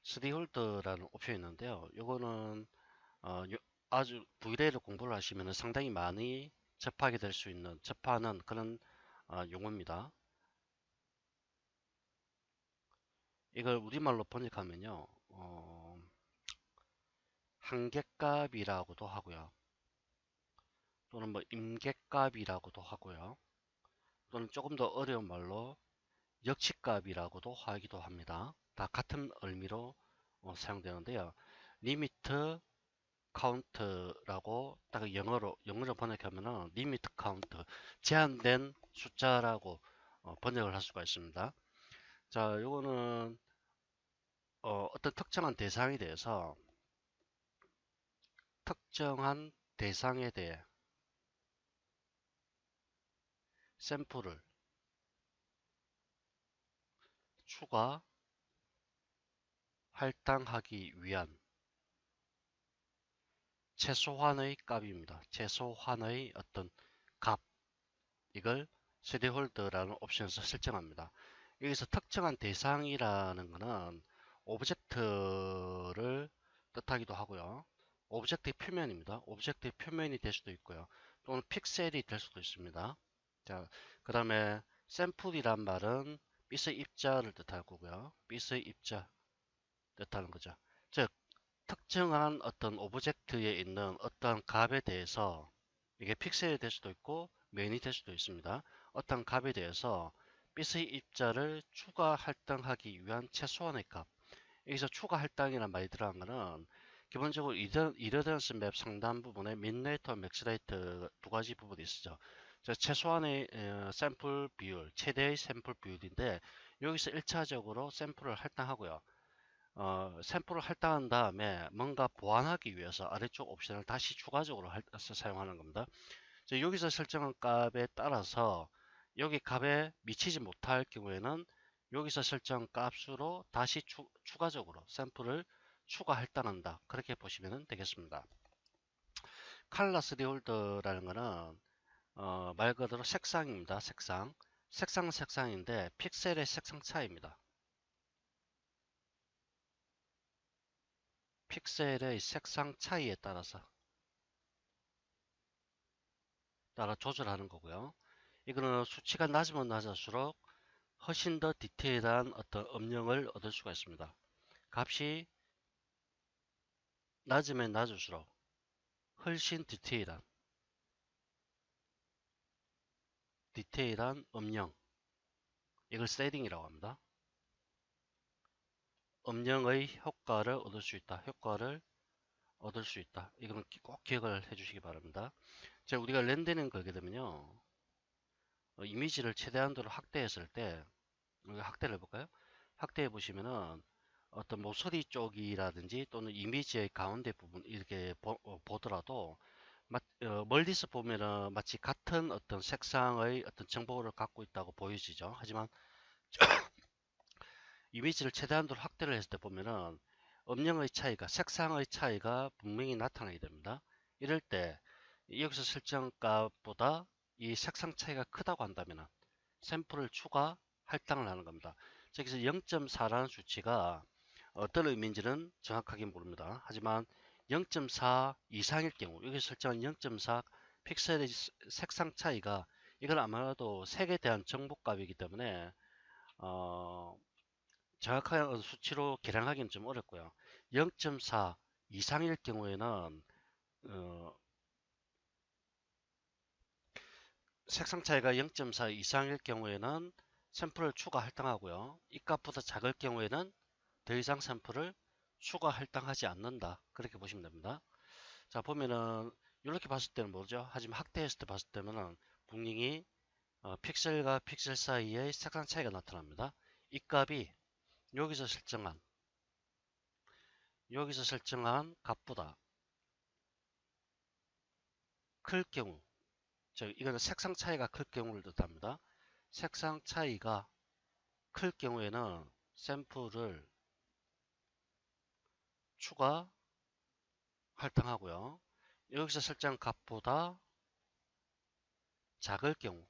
3홀더라는 옵션이 있는데요. 요거는 아주 V레일을 공부를 하시면 상당히 많이 접하게 될 수 있는 접하는 그런 용어입니다. 이걸 우리말로 번역하면요, 한계값이라고도 하고요, 또는 뭐 임계값이라고도 하고요, 또는 조금 더 어려운 말로 역치값이라고도 하기도 합니다. 다 같은 의미로 사용되는데요. 리미트 카운트라고 딱 영어로 번역하면은 리미트 카운트, 제한된 숫자라고 번역을 할 수가 있습니다. 자, 요거는 어떤 특정한 대상에 대해서 특정한 대상에 대해 샘플을 추가 할당하기 위한 최소한의 값입니다. 최소한의 어떤 값, 이걸 스리홀드라는 옵션에서 설정합니다. 여기서 특정한 대상이라는 것은 오브젝트를 뜻하기도 하고요. 오브젝트의 표면입니다. 오브젝트의 표면이 될 수도 있고요. 또는 픽셀이 될 수도 있습니다. 자, 그 다음에 샘플이란 말은 빛의 입자를 뜻할 거고요. 빛의 입자 뜻하는 거죠. 즉, 특정한 어떤 오브젝트에 있는 어떤 값에 대해서, 이게 픽셀이 될 수도 있고 메인이 될 수도 있습니다. 어떤 값에 대해서 빛의 입자를 추가 할당하기 위한 최소한의 값. 여기서 추가 할당이라는 말이 들어간 거는 기본적으로 이러던스 맵 상단 부분에 민레이터, 맥스레이트 두 가지 부분이 있죠. 최소한의 샘플 비율, 최대의 샘플 비율인데 여기서 1차적으로 샘플을 할당하고요. 샘플을 할당한 다음에 뭔가 보완하기 위해서 아래쪽 옵션을 다시 추가적으로 사용하는 겁니다. 여기서 설정한 값에 따라서 여기 값에 미치지 못할 경우에는 여기서 설정 값으로 다시 추가적으로 샘플을 추가 할당한다. 그렇게 보시면 되겠습니다. 칼라 3홀더라는 거는 말 그대로 색상입니다. 색상인데 픽셀의 색상 차이입니다. 픽셀의 색상 차이에 따라 조절하는 거고요. 이거는 수치가 낮으면 낮을수록 훨씬 더 디테일한 어떤 음영을 얻을 수가 있습니다. 값이 낮으면 낮을수록 훨씬 디테일한 음영, 이걸 쉐딩이라고 합니다. 음영의 효과를 얻을 수 있다. 이거는 꼭 기억을 해주시기 바랍니다. 자, 우리가 렌더링 걸게 되면요, 이미지를 최대한도로 확대했을 때, 우리가 확대를 해볼까요? 확대해 보시면은 어떤 모서리 쪽이라든지 또는 이미지의 가운데 부분 이렇게 보더라도 멀리서 보면은 마치 같은 어떤 색상의 어떤 정보를 갖고 있다고 보여지죠. 하지만 이미지를 최대한도로 확대를 했을 때 보면은 음영의 차이가, 색상의 차이가 분명히 나타나게 됩니다. 이럴 때 여기서 설정 값보다 이 색상 차이가 크다고 한다면은 샘플을 추가 할당을 하는 겁니다. 여기서 0.4라는 수치가 어떤 의미인지는 정확하게 모릅니다. 하지만 0.4 이상일 경우, 여기 설정한 0.4 픽셀의 색상 차이가, 이건 아마도 색에 대한 정보값이기 때문에 정확한 수치로 계량하기는 좀 어렵고요. 0.4 이상일 경우에는 어, 색상 차이가 0.4 이상일 경우에는 샘플을 추가 할당하고요. 이 값보다 작을 경우에는 더 이상 샘플을 추가 할당하지 않는다. 그렇게 보시면 됩니다. 자, 보면은 이렇게 봤을 때는 모르죠. 하지만 확대했을 때 봤을 때는 분명히 픽셀과 픽셀 사이의 색상 차이가 나타납니다. 이 값이 여기서 설정한 값보다 클 경우, 즉 이거는 색상 차이가 클 경우를 뜻합니다. 색상 차이가 클 경우에는 샘플을 추가 할당하고요. 여기서 설정 값보다 작을 경우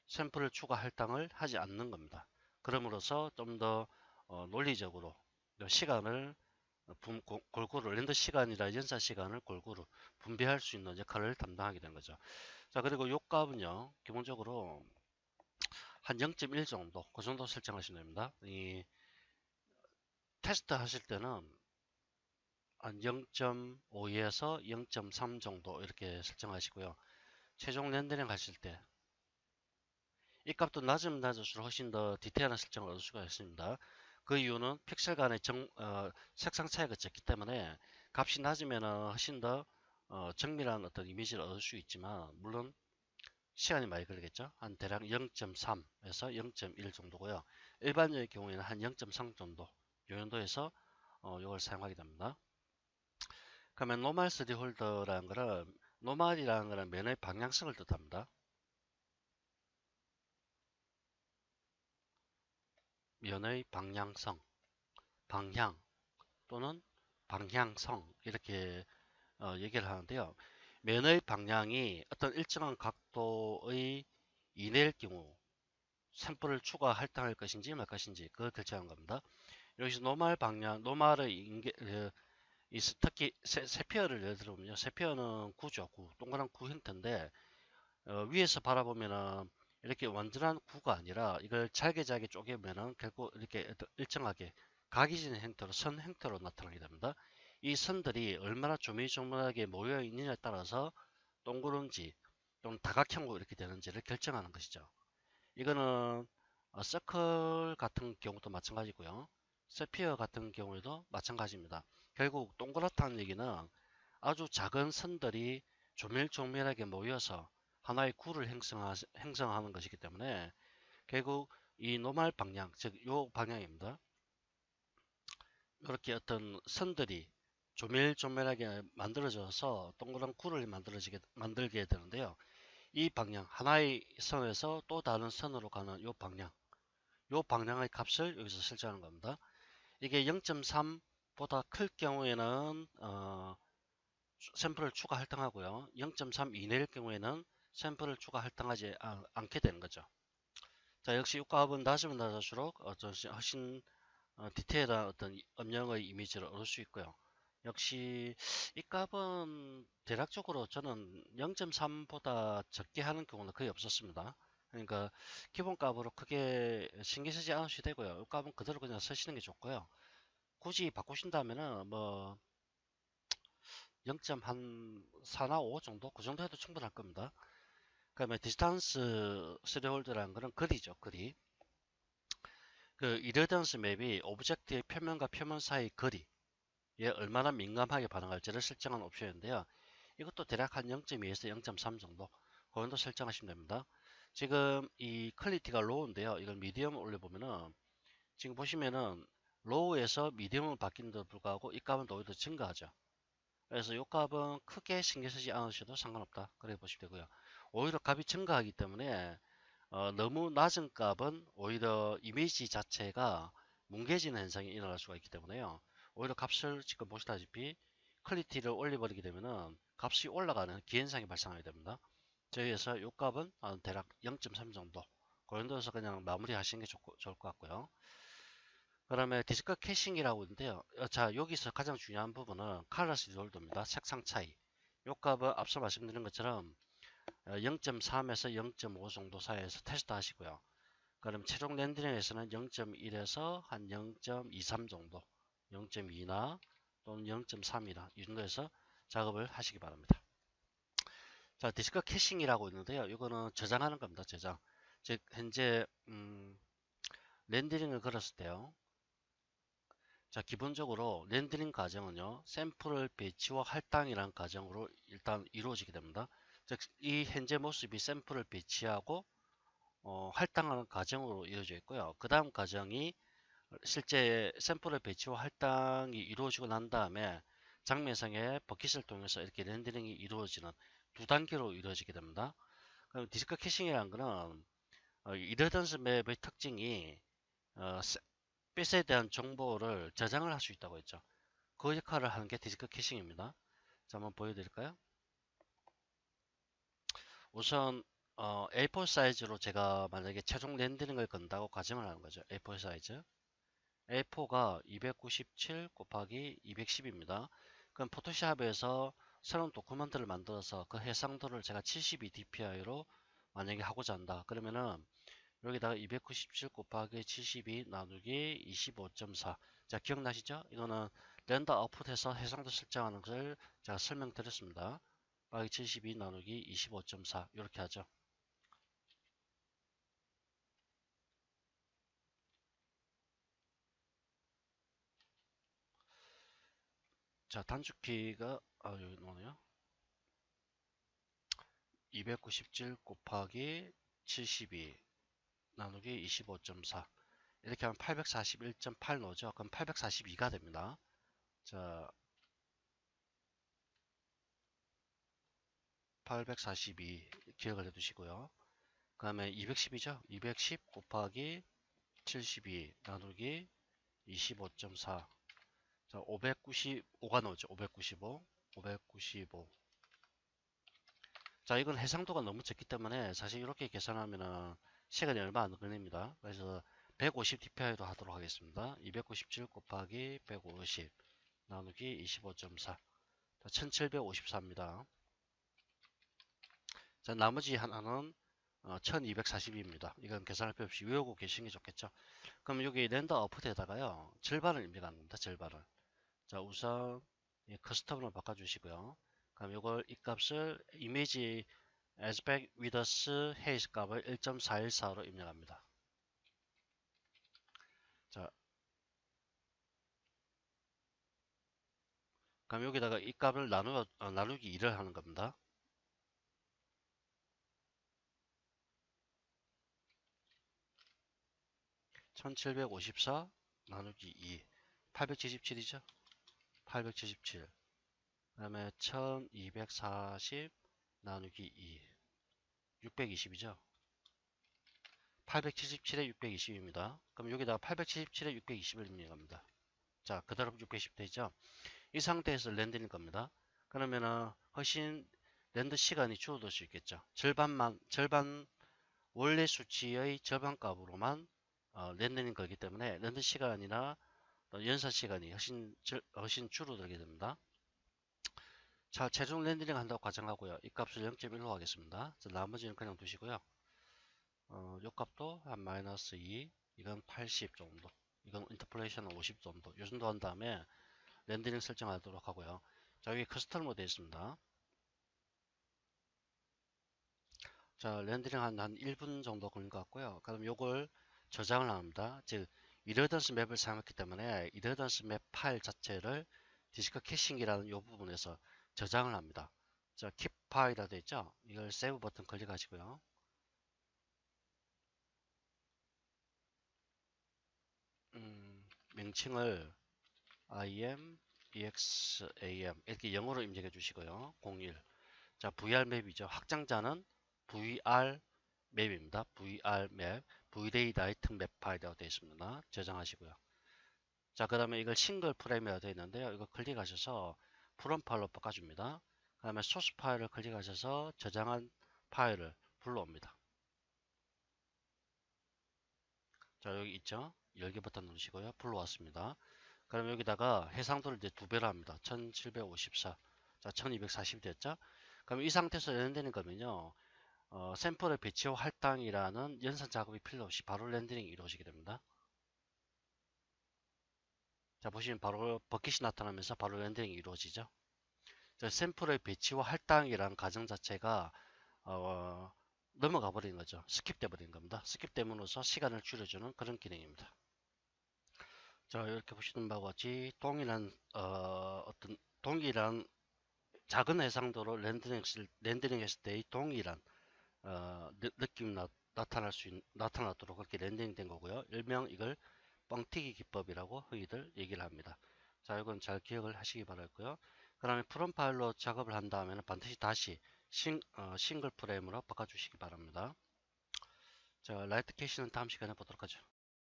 샘플을 추가 할당을 하지 않는 겁니다. 그럼으로써 좀 더 논리적으로 시간을 골고루 렌더 시간이라 연산 시간을 골고루 분배할 수 있는 역할을 담당하게 된 거죠. 자, 그리고 요 값은요, 기본적으로 한 0.1 정도, 그 정도 설정하시면 됩니다. 이 테스트 하실 때는 한 0.5에서 0.3 정도 이렇게 설정하시고요. 최종 렌더링 하실 때 이 값도 낮으면 낮을수록 훨씬 더 디테일한 설정을 얻을 수가 있습니다. 그 이유는 픽셀 간의 색상 차이가 적기 때문에 값이 낮으면 훨씬 더 정밀한 어떤 이미지를 얻을 수 있지만 물론 시간이 많이 걸리겠죠. 한 대략 0.3에서 0.1 정도고요. 일반적인 경우에는 한 0.3 정도 요 정도에서 이걸 사용하게 됩니다. 그러면 노멀 3D 홀더라는 거는 노멀이라는 거는 면의 방향성을 뜻합니다. 면의 방향성, 방향 또는 방향성 이렇게 얘기를 하는데요. 면의 방향이 어떤 일정한 각도의 이내일 경우 샘플을 추가 할당할 것인지 말 것인지 그걸 결정한 겁니다. 여기서 노멀 방향, 노멀의 특히 세피어를 예를 들면요. 세피어는 구죠, 구. 동그란 구 형태인데 위에서 바라보면은 이렇게 완전한 구가 아니라 이걸 잘게 잘게 쪼개면은 결국 이렇게 일정하게 각이 지는 형태로 선 형태로 나타나게 됩니다. 이 선들이 얼마나 조밀조밀하게 모여 있느냐에 따라서 동그런지 또는 다각형으로 이렇게 되는지를 결정하는 것이죠. 이거는 서클 같은 경우도 마찬가지고요. 세피어 같은 경우에도 마찬가지입니다. 결국 동그랗다는 얘기는 아주 작은 선들이 조밀조밀하게 모여서 하나의 구를 형성하는 것이기 때문에 결국 이 노멀 방향, 즉 요 방향입니다. 이렇게 어떤 선들이 조밀조밀하게 만들어져서 동그란 구를 만들게 되는데요. 이 방향, 하나의 선에서 또 다른 선으로 가는 요 방향, 요 방향의 값을 여기서 설정하는 겁니다. 이게 0.3보다 클 경우에는 샘플을 추가 할당하고요. 0.3 이내일 경우에는 샘플을 추가 할당하지 않게 되는 거죠. 자, 역시 이 값은 낮으면 낮을수록 훨씬 디테일한 어떤 음영의 이미지를 얻을 수 있고요. 역시 이 값은 대략적으로 저는 0.3보다 적게 하는 경우는 거의 없었습니다. 그러니까 기본 값으로 크게 신경 쓰지 않으셔도 되고요. 이 값은 그대로 그냥 쓰시는 게 좋고요. 굳이 바꾸신다면은 뭐 0.4나 5 정도 그 정도 해도 충분할 겁니다. 그다음에 디스턴스 스리홀드라는 거는 거리죠, 거리. 그 이레던스 맵이 오브젝트의 표면과 표면 사이 거리에 얼마나 민감하게 반응할지를 설정한 옵션인데요. 이것도 대략 한 0.2에서 0.3 정도 그 정도 설정하시면 됩니다. 지금 이 퀄리티가 로우인데요. 이걸 미디엄 올려보면은 지금 보시면은 로우에서 미디엄으로 바뀐데도 불구하고 이 값은 오히려 증가하죠. 그래서 이 값은 크게 신경 쓰지 않으셔도 상관없다. 그래 보시면 되고요. 오히려 값이 증가하기 때문에 너무 낮은 값은 오히려 이미지 자체가 뭉개지는 현상이 일어날 수가 있기 때문에요. 오히려 값을 지금 보시다시피 퀄리티를 올려버리게 되면은 값이 올라가는 기현상이 발생하게 됩니다. 저희에서 이 값은 대략 0.3 정도 그 정도에서 그냥 마무리 하시는 게 좋을 것 같고요. 그 다음에 디스크 캐싱이라고 있는데요. 자, 여기서 가장 중요한 부분은 컬러스 리롤드입니다. 색상 차이. 이 값은 앞서 말씀드린 것처럼 0.3에서 0.5 정도 사이에서 테스트 하시고요. 그럼 최종 렌더링에서는 0.1에서 한 0.23 정도, 0.2나 또는 0.3이나 이 정도에서 작업을 하시기 바랍니다. 자, 디스크 캐싱이라고 있는데요. 이거는 저장하는 겁니다. 저장. 즉 현재 렌더링을 걸었을 때요. 자, 기본적으로 렌더링 과정은요. 샘플을 배치와 할당이라는 과정으로 일단 이루어지게 됩니다. 즉, 이 현재 모습이 샘플을 배치하고 할당하는 과정으로 이루어져 있고요. 그 다음 과정이 실제 샘플의 배치와 할당이 이루어지고 난 다음에 장면상의 버킷을 통해서 이렇게 렌더링이 이루어지는 두 단계로 이루어지게 됩니다. 그럼 디스크 캐싱이라는 것은 이러던스 맵의 특징이 빗에 대한 정보를 저장을 할 수 있다고 했죠. 그 역할을 하는 게 디스크 캐싱입니다. 자, 한번 보여드릴까요? 우선 A4 사이즈로 제가 만약에 최종 렌더링을 건다고 가정을 하는 거죠. A4 사이즈. A4가 297 곱하기 210입니다. 그럼 포토샵에서 새로운 도큐멘트를 만들어서 그 해상도를 제가 72 dpi로 만약에 하고자 한다. 그러면은 여기다가 297 곱하기 72 나누기 25.4. 자, 기억나시죠? 이거는 렌더 아웃풋에서 해상도 설정하는 것을 제가 설명드렸습니다. 곱하기 72 나누기 25.4 이렇게 하죠. 자, 단축키가 여기 나오네요. 297 곱하기 72 나누기 25.4 이렇게 하면 841.8 나오죠. 그럼 842가 됩니다. 자, 842 기억을 해두시고요. 그 다음에 210이죠. 210 곱하기 72 나누기 25.4. 자, 595가 나오죠. 595. 595. 자, 이건 해상도가 너무 적기 때문에 사실 이렇게 계산하면은 시간이 얼마 안 걸립니다. 그래서 150 dpi로 하도록 하겠습니다. 297 곱하기 150 나누기 25.4. 1754입니다. 자, 나머지 하나는 1240입니다. 이건 계산할 필요 없이 외우고 계시는 게 좋겠죠. 그럼 여기 렌더 아웃풋에다가요. 절반을 입력하는 겁니다. 절반을. 자, 우선 커스텀으로 바꿔주시고요. 그럼 이걸 이 값을 이미지 aspect width haze 값을 1.414로 입력합니다. 자, 그럼 여기다가 이 값을 나누기 2를 하는 겁니다. 1754 나누기 2 877이죠. 877 그 다음에 1240 나누기 2 620이죠. 877에 620입니다. 그럼 여기다가 877에 620을 입력합니다. 자, 그대로 620 되죠. 이 상태에서 렌더링 겁니다. 그러면은 훨씬 렌더 시간이 줄어들 수 있겠죠. 절반 원래 수치의 절반 값으로만 렌더링 거기 때문에 렌더 시간이나 연산 시간이 훨씬 줄어들게 됩니다. 자, 최종 렌더링 한다고 가정하고요. 이 값을 0.1로 하겠습니다. 자, 나머지는 그냥 두시고요. 요 값도 한 마이너스 2, 이건 80 정도, 이건 인터폴레이션은 50 정도, 요 정도 한 다음에 렌더링 설정하도록 하고요. 자, 여기 커스텀 모드 있습니다. 자, 렌더링 한 1분 정도 걸린 것 같고요. 그럼 요걸 저장을 합니다. 즉, 이러던스 맵을 사용했기 때문에 이러던스 맵 파일 자체를 디스크 캐싱이라는 요 부분에서 저장을 합니다. 자, 킵 파일이라 되어 있죠? 이걸 세이브 버튼 클릭하시고요. 명칭을 im, exam 이렇게 영어로 입력해 주시고요. 01. 자, VR 맵이죠. 확장자는 VR 맵입니다. VR 맵, VDate 아이템 맵 파일이라고 되어 있습니다. 저장하시고요. 자, 그 다음에 이걸 싱글 프레임이라고 되어 있는데요. 이거 클릭하셔서 프롬 파일로 바꿔줍니다. 그 다음에 소스 파일을 클릭하셔서 저장한 파일을 불러옵니다. 자, 여기 있죠? 열기 버튼 누르시고요. 불러왔습니다. 그럼 여기다가 해상도를 이제 2배로 합니다. 1754. 자, 1240이 됐죠? 그럼 이 상태에서 렌더링 거면요. 샘플의 배치 후 할당이라는 연산 작업이 필요 없이 바로 렌더링이 이루어지게 됩니다. 자, 보시면 바로 버킷이 나타나면서 바로 렌더링이 이루어지죠. 자, 샘플의 배치 후 할당이라는 과정 자체가 넘어가 버리는 거죠. 스킵돼 버리는 겁니다. 스킵됨으로써 시간을 줄여주는 그런 기능입니다. 자, 이렇게 보시는 바와 같이 동일한 작은 해상도로 렌더링 했을 때의 동일한 느낌이 나타나도록 그렇게 렌더링 된 거고요. 일명 이걸 뻥튀기 기법이라고 흔히들 얘기를 합니다. 자, 이건 잘 기억을 하시기 바라고요. 그 다음에 프롬 파일로 작업을 한 다음에는 반드시 다시 싱글 프레임으로 바꿔주시기 바랍니다. 자, 라이트 캐시는 다음 시간에 보도록 하죠.